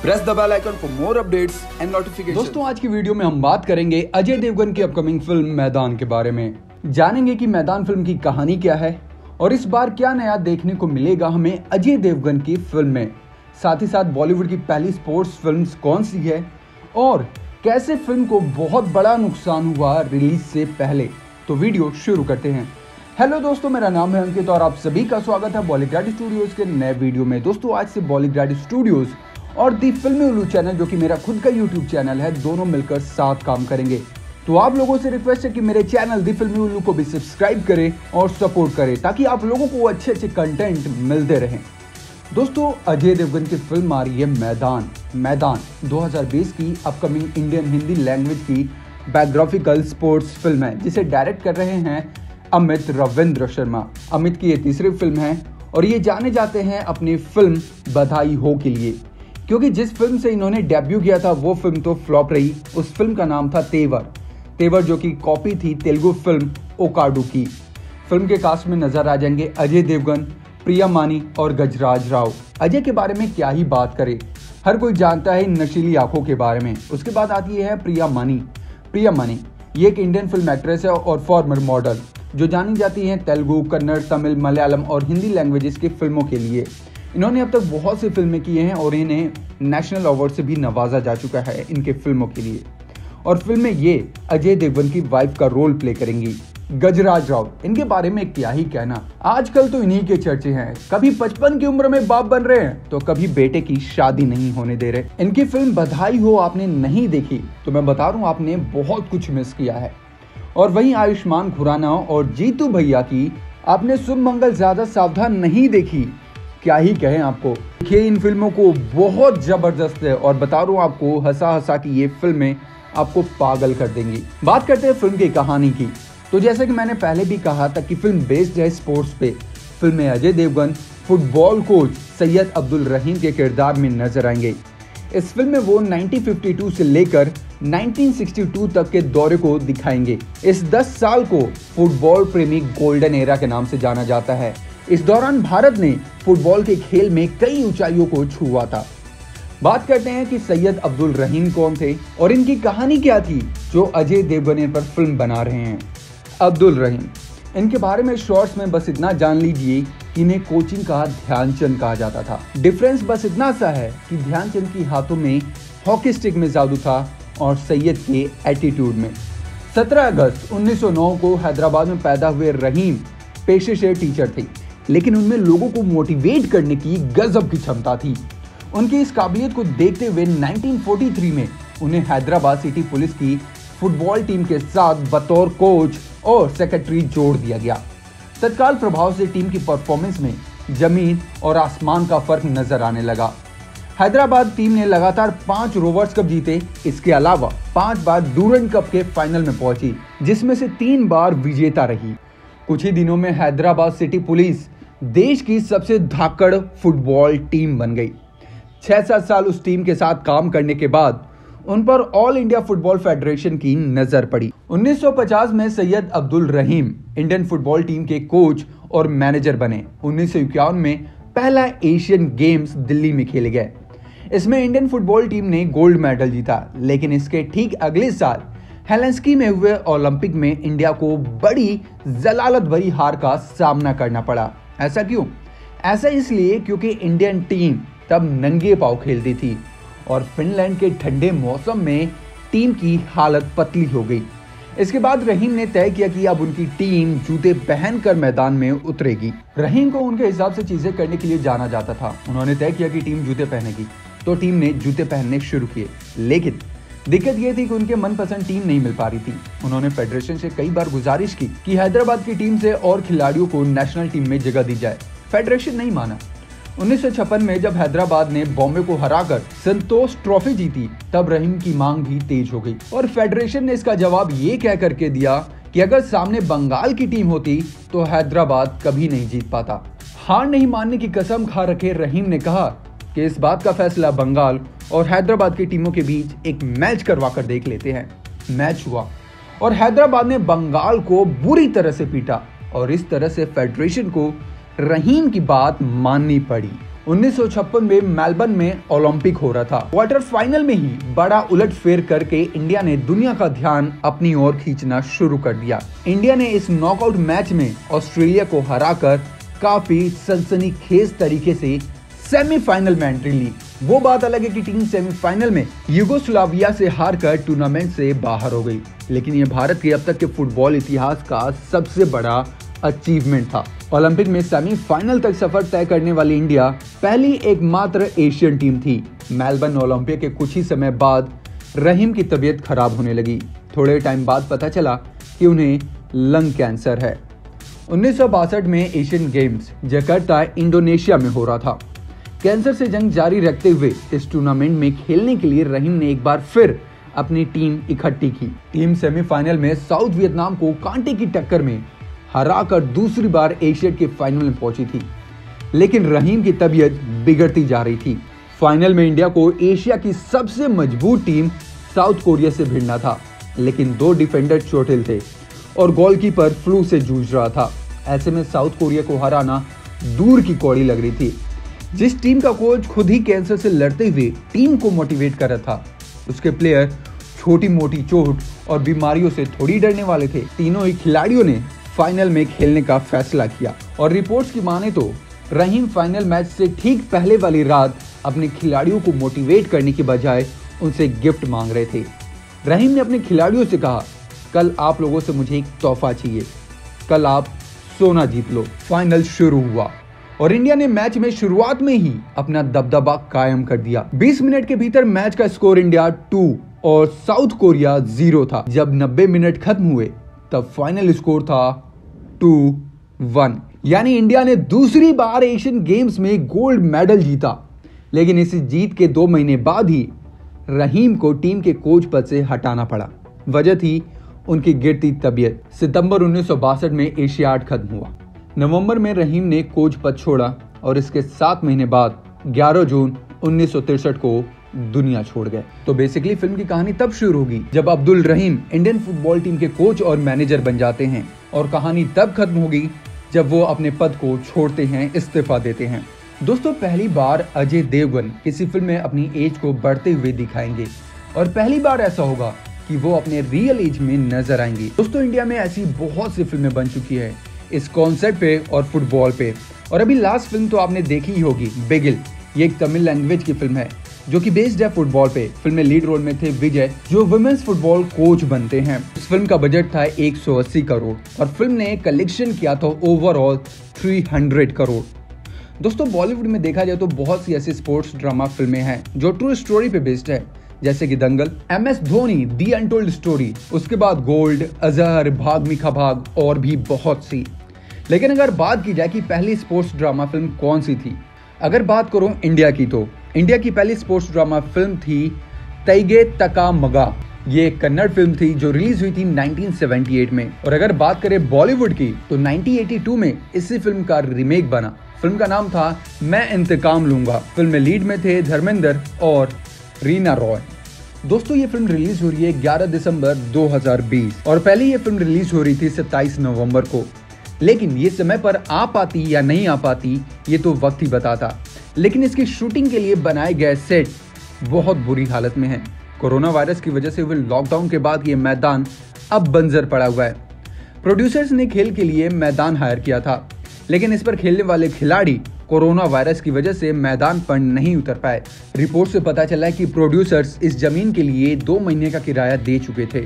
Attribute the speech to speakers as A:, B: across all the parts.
A: Press the bell icon for more updates and notifications.
B: दोस्तों आज की वीडियो में हम बात करेंगे अजय देवगन की अपकमिंग फिल्म मैदान के बारे में। जानेंगे कि मैदान फिल्म की कहानी क्या है और इस बार क्या नया देखने को मिलेगा हमें अजय देवगन की फिल्म में। साथ ही साथ बॉलीवुड की पहली स्पोर्ट्स फिल्म कौन सी है और कैसे फिल्म को बहुत बड़ा नुकसान हुआ रिलीज से पहले। तो वीडियो शुरू करते हैं। हेलो दोस्तों, मेरा नाम है अंकित और आप सभी का स्वागत है बॉलीग्राड स्टूडियोज के नए वीडियो में। दोस्तों आज से बॉलीग्राड स्टूडियोज और दी फिल्मी उल्लू चैनल, जो कि मेरा खुद का यूट्यूब चैनल है, दोनों मिलकर साथ काम करेंगे। तो आप लोगों से रिक्वेस्ट है कि मेरे चैनल दी फिल्मी उल्लू को भी सब्सक्राइब करें और सपोर्ट करें ताकि आप लोगों को अच्छे अच्छे कंटेंट मिलते रहें। दोस्तों अजय देवगन की फिल्म आ रही है मैदान 2020 की अपकमिंग इंडियन हिंदी लैंग्वेज की बायोग्राफिकल स्पोर्ट्स फिल्म है, जिसे डायरेक्ट कर रहे हैं अमित रविंद्र शर्मा। अमित की ये तीसरी फिल्म है और ये जाने जाते हैं अपनी फिल्म बधाई हो के लिए, क्योंकि जिस फिल्म से इन्होंने डेब्यू किया था वो फिल्म तो फ्लॉप रही। उस फिल्म का नाम था तेवर, जो कि कॉपी थी तेलुगु फिल्म ओकाडू की। फिल्म के कास्ट में नजर आ जाएंगे अजय देवगन, प्रिया मानी और गजराज राव। अजय के बारे में क्या ही बात करें, हर कोई जानता है इन नशीली आंखों के बारे में। उसके बाद आती है प्रिया मानी। ये एक इंडियन फिल्म एक्ट्रेस है और फॉर्मर मॉडल, जो जानी जाती हैं तेलुगु, कन्नड़, तमिल, मलयालम और हिंदी लैंग्वेजेस की फिल्मों के लिए। इन्होंने अब तक बहुत सी फिल्में की हैं और इन्हें नेशनल अवार्ड से भी नवाजा जा चुका है इनके फिल्मों के लिए। और फिल्म में ये अजय देवगन की वाइफ का रोल प्ले करेंगी। गजराज राव, इनके बारे में क्या ही कहना। आजकल तो इन्हीं के चर्चे हैं, कभी 55 की उम्र में बाप बन रहे हैं तो कभी बेटे की शादी नहीं होने दे रहे। इनकी फिल्म बधाई हो आपने नहीं देखी तो मैं बता रहा हूँ, आपने बहुत कुछ मिस किया है। और वहीं आयुष्मान खुराना और जीतू भैया की आपने शुभ मंगल ज्यादा सावधान नहीं देखी, क्या ही कहें आपको। देखिए इन फिल्मों को बहुत जबरदस्त है और बता रहा हूँ आपको, हंसा की ये फिल्में आपको पागल कर देंगी। बात करते हैं फिल्म की कहानी की। तो जैसे कि मैंने पहले भी कहा था कि फिल्म बेस्ड है स्पोर्ट्स पे। फिल्म में अजय देवगन फुटबॉल कोच सैयद अब्दुल रहीम के किरदार में नजर आएंगे। इस फिल्म में वो 1952 से लेकर 1962 तक के दौरे को दिखाएंगे। इस 10 साल को फुटबॉल प्रेमी गोल्डन एरा के नाम से जाना जाता है। इस दौरान भारत ने फुटबॉल के खेल में कई ऊंचाइयों को छुआ था। बात करते हैं कि सैयद अब्दुल रहीम कौन थे और इनकी कहानी क्या थी, जो अजय देवगन पर फिल्म बना रहे हैं। अब्दुल रहीम, इनके बारे में शॉर्ट्स में बस इतना जान लीजिए कि इन्हें कोचिंग का ध्यानचंद कहा जाता था। डिफरेंस बस इतना सा है कि ध्यानचंद की हाथों में हॉकी स्टिक में जादू था और सैयद के एटीट्यूड में। 17 अगस्त 1909 को हैदराबाद में पैदा हुए रहीम पेशे से टीचर थे, लेकिन उनमें लोगों को मोटिवेट करने की गजब की क्षमता थी। उनकी इस काबिलियत को देखते हुए 1943 में उन्हें हैदराबाद सिटी पुलिस की फुटबॉल टीम के साथ बतौर कोच और सेक्रेटरी जोड़ दिया गया। तत्काल प्रभाव से टीम की परफॉर्मेंस में जमीन और आसमान का फर्क नजर आने लगा। हैदराबाद टीम ने लगातार 5 रोवर्स कप जीते। इसके अलावा 5 बार डूरंड कप के फाइनल में पहुंची, जिसमें से 3 बार विजेता रही। कुछ ही दिनों में हैदराबाद सिटी पुलिस देश की सबसे धाकड़ फुटबॉल टीम बन गई। 6-7 साल उस टीम के साथ काम करने के बाद उन पर ऑल इंडिया फुटबॉल फेडरेशन की नजर पड़ी। 1950 में सैयद अब्दुल रहीम इंडियन फुटबॉल टीम के कोच और मैनेजर बने। 1951 में पहला एशियन गेम्स दिल्ली में खेले गए। इसमें इंडियन फुटबॉल टीम ने गोल्ड मेडल जीता, लेकिन इसके ठीक अगले साल हेलेंस्की में हुए ओलंपिक में इंडिया को बड़ी जलालत भरी हार का सामना करना पड़ा। ऐसा क्यों? ऐसा इसलिए क्योंकि इंडियन टीम तब नंगे पांव खेलती थी और फिनलैंड के ठंडे मौसम में टीम की हालत पतली हो गई। इसके बाद रहीम ने तय किया कि अब उनकी टीम जूते पहनकर मैदान में उतरेगी। रहीम को उनके हिसाब से चीजें करने के लिए जाना जाता था। उन्होंने तय किया कि टीम जूते पहनेगी, तो टीम ने जूते पहनने शुरू किए। लेकिन दिक्कत यह थी कि उनके मनपसंद टीम नहीं मिल पा रही थी। उन्होंने फेडरेशन से कई बार गुजारिश की कि हैदराबाद की टीम से और खिलाड़ियों को नेशनल टीम में जगह दी जाए। फेडरेशन नहीं माना। 1956 में जब हैदराबाद ने बॉम्बे को हराकर संतोष ट्रॉफी जीती, तब रहीम की मांग भी तेज हो गई और फेडरेशन ने इसका जवाब ये कह करके दिया कि अगर सामने बंगाल की टीम होती तो हैदराबाद कभी नहीं जीत पाता। हार नहीं मानने की कसम खा रखे रहीम ने कहा कि इस बात का फैसला बंगाल और हैदराबाद की टीमों के बीच एक मैच करवा कर देख लेते हैं। मैच हुआ और हैदराबाद ने बंगाल को बुरी तरह से पीटा और इस तरह से फेडरेशन को रहीम की बात माननी पड़ी। 1956 में मेलबर्न में ओलंपिक हो रहा था। क्वार्टर फाइनल में ही बड़ा उलटफेर करके इंडिया ने दुनिया का ध्यान अपनी ओर खींचना शुरू कर दिया। इंडिया ने इस नॉकआउट मैच में ऑस्ट्रेलिया को हराकर काफी सनसनीखेज तरीके से सेमीफाइनल में एंट्री ली। वो बात अलग है कि टीम सेमीफाइनल में यूगोस्लाविया से हारकर टूर्नामेंट से बाहर हो गई, लेकिन ये भारत के अब तक के फुटबॉल इतिहास का सबसे बड़ा अचीवमेंट था। ओलंपिक में सेमीफाइनल तक सफर तय करने वाली इंडिया पहली एकमात्र एशियन टीम थी। मेलबर्न ओलंपिक के कुछ ही समय बाद रहीम की तबीयत खराब होने लगी। थोड़े टाइम बाद पता चला कि उन्हें लंग कैंसर है। 1962 में एशियन गेम्स जकार्ता इंडोनेशिया में हो रहा था। कैंसर से जंग जारी रखते हुए इस टूर्नामेंट में खेलने के लिए रहीम ने एक बार फिर अपनी टीम इकट्ठी की। टीम सेमीफाइनल में साउथ वियतनाम को कांटे की टक्कर में हराकर दूसरी बार एशिया के फाइनल में पहुंची थी, लेकिन रहीम की तबीयत बिगड़ती जा रही थी। फाइनल में इंडिया को एशिया की सबसे मजबूत टीम साउथ कोरिया से भिड़ना था, लेकिन 2 डिफेंडर चोटिल थे और गोलकीपर फ्लू से जूझ रहा था। ऐसे में साउथ कोरिया को हराना दूर की कौड़ी लग रही थी। जिस टीम का कोच खुद ही कैंसर से लड़ते हुए टीम को मोटिवेट कर रहा था, उसके प्लेयर छोटी मोटी चोट और बीमारियों से थोड़ी डरने वाले थे। तीनों ही खिलाड़ियों ने फाइनल में खेलने का फैसला किया और रिपोर्ट्स की माने तो रहीम फाइनल मैच से ठीक पहले वाली रात अपने खिलाड़ियों को मोटिवेट करने की बजाय उनसे गिफ्ट मांग रहे थे। रहीम ने अपने खिलाड़ियों से कहा, कल आप लोगों से मुझे एक तोहफा चाहिए, कल आप सोना जीत लो। फाइनल शुरू हुआ और इंडिया ने मैच में शुरुआत में ही अपना दबदबा कायम कर दिया। 20 मिनट के भीतर मैच का स्कोर इंडिया 2 और साउथ कोरिया 0 था। जब 90 मिनट खत्म हुए तब फाइनल स्कोर था 2-1, यानी इंडिया ने दूसरी बार एशियन गेम्स में गोल्ड मेडल जीता। लेकिन इस जीत के 2 महीने बाद ही रहीम को टीम के कोच पद से हटाना पड़ा। वजह थी उनकी गिरती तबीयत। सितंबर 1962 में एशियाड खत्म हुआ। नवंबर में रहीम ने कोच पद छोड़ा और इसके 7 महीने बाद 11 जून 1963 को दुनिया छोड़ गए। तो बेसिकली फिल्म की कहानी तब शुरू होगी जब अब्दुल रहीम इंडियन फुटबॉल टीम के कोच और मैनेजर बन जाते हैं, और कहानी तब खत्म होगी जब वो अपने पद को छोड़ते हैं, इस्तीफा देते हैं। दोस्तों, पहली बार अजय देवगन किसी फिल्म में अपनी एज को बढ़ते हुए दिखाएंगे और पहली बार ऐसा होगा कि वो अपने रियल एज में नजर आएंगे। दोस्तों, इंडिया में ऐसी बहुत सी फिल्में बन चुकी है इस कॉन्सेप्ट पे और फुटबॉल पे, और अभी लास्ट फिल्म तो आपने देखी ही होगी, बिगिल। ये एक तमिल लैंग्वेज की फिल्म है जो कि बेस्ड है फुटबॉल पे। फिल्म में लीड रोल में थे विजय, जो वुमेन्स फुटबॉल कोच बनते हैं। इस फिल्म का बजट था 180 करोड़ और फिल्म ने कलेक्शन किया था ओवरऑल 300 करोड़। दोस्तों, बॉलीवुड में देखा जाए तो बहुत सी ऐसी स्पोर्ट्स ड्रामा फिल्में हैं जो ट्रू स्टोरी पे बेस्ड है, जैसे कि दंगल, MS Dhoni, the untold story, उसके बाद गोल्ड, अजहर, भाग मिल्खा भाग और भी बहुत सी। लेकिन अगर बात की जाए कि पहली स्पोर्ट्स ड्रामा फिल्म कौन सी थी, अगर बात करूं इंडिया की, तो इंडिया की पहली स्पोर्ट्स ड्रामा फिल्म थी तैगे तका मगा। ये एक कन्नड़ फिल्म थी जो रिलीज हुई थी 1978 में। और अगर बात करें बॉलीवुड की, तो 1982 में इसी फिल्म का रीमेक बना। फिल्म का नाम था मैं इंतकाम लूंगा। फिल्म में लीड में थे धर्मेंद्र और रीना रॉय। दोस्तों, ये फिल्म रिलीज हो रही है 11 दिसंबर 2020 और पहले ये फिल्म रिलीज हो रही थी 27 नवंबर को। लेकिन ये समय पर आ पाती या नहीं आ पाती ये तो वक्त ही बताता। लेकिन इसकी शूटिंग के लिए बनाए गए सेट बहुत बुरी हालत में हैं। कोरोना वायरस की वजह से हुए लॉकडाउन के बाद ये मैदान अब बंजर पड़ा हुआ है। प्रोड्यूसर्स ने खेल के लिए मैदान हायर किया था, लेकिन इस पर खेलने वाले खिलाड़ी कोरोना वायरस की वजह से मैदान पर नहीं उतर पाए। रिपोर्ट से पता चला है कि प्रोड्यूसर्स इस जमीन के लिए 2 महीने का किराया दे चुके थे।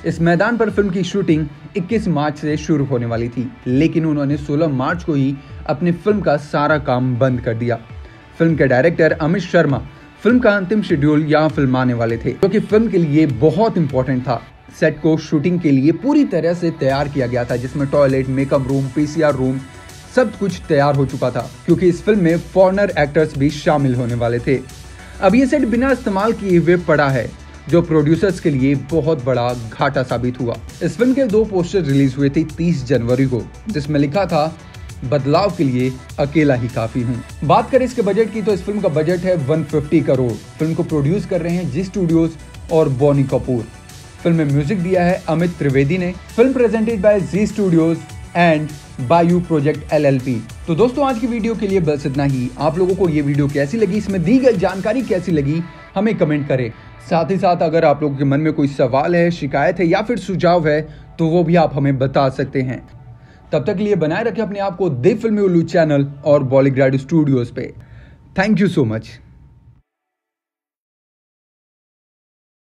B: इस मैदान पर फिल्म की शूटिंग 21 मार्च से शुरू होने वाली थी, लेकिन उन्होंने 16 मार्च को ही अपनी फिल्म का सारा काम बंद कर दिया। फिल्म के डायरेक्टर अमित शर्मा फिल्म का अंतिम शेड्यूल यहाँ फिल्माने वाले थे, क्योंकि फिल्म के लिए बहुत इंपॉर्टेंट था। सेट को शूटिंग के लिए पूरी तरह से तैयार किया गया था, जिसमें toilet, makeup room, PCR room सब कुछ तैयार हो चुका था, क्योंकि इस फिल्म में फॉरेनर एक्टर्स भी शामिल होने वाले थे। अब ये सेट बिना इस्तेमाल किए हुए पड़ा है, जो प्रोड्यूसर्स के लिए बहुत बड़ा घाटा साबित हुआ। इस फिल्म के 2 पोस्टर रिलीज हुए थे 30 जनवरी को, जिसमें लिखा था बदलाव के लिए अकेला ही काफी हूँ। बात करें इसके बजट की, तो इस फिल्म का बजट है 150 करोड़। फिल्म को प्रोड्यूस कर रहे हैं जी स्टूडियोज और बॉनी कपूर। फिल्म में म्यूजिक दिया है अमित त्रिवेदी ने। Film presented by Zee studios and Bayview project LLP। तो दोस्तों आज की वीडियो के लिए बस इतना ही। आप लोगों को ये वीडियो कैसी लगी, इसमें दी गई जानकारी कैसी लगी, हमें कमेंट करें। साथ ही साथ अगर आप लोगों के मन में कोई सवाल है, शिकायत है या फिर सुझाव है तो वो भी आप हमें बता सकते हैं। तब तक के लिए बनाए रखें अपने आप को द फिल्मी उल्लू चैनल और बॉलीग्राड स्टूडियोज पे। Thank you so much.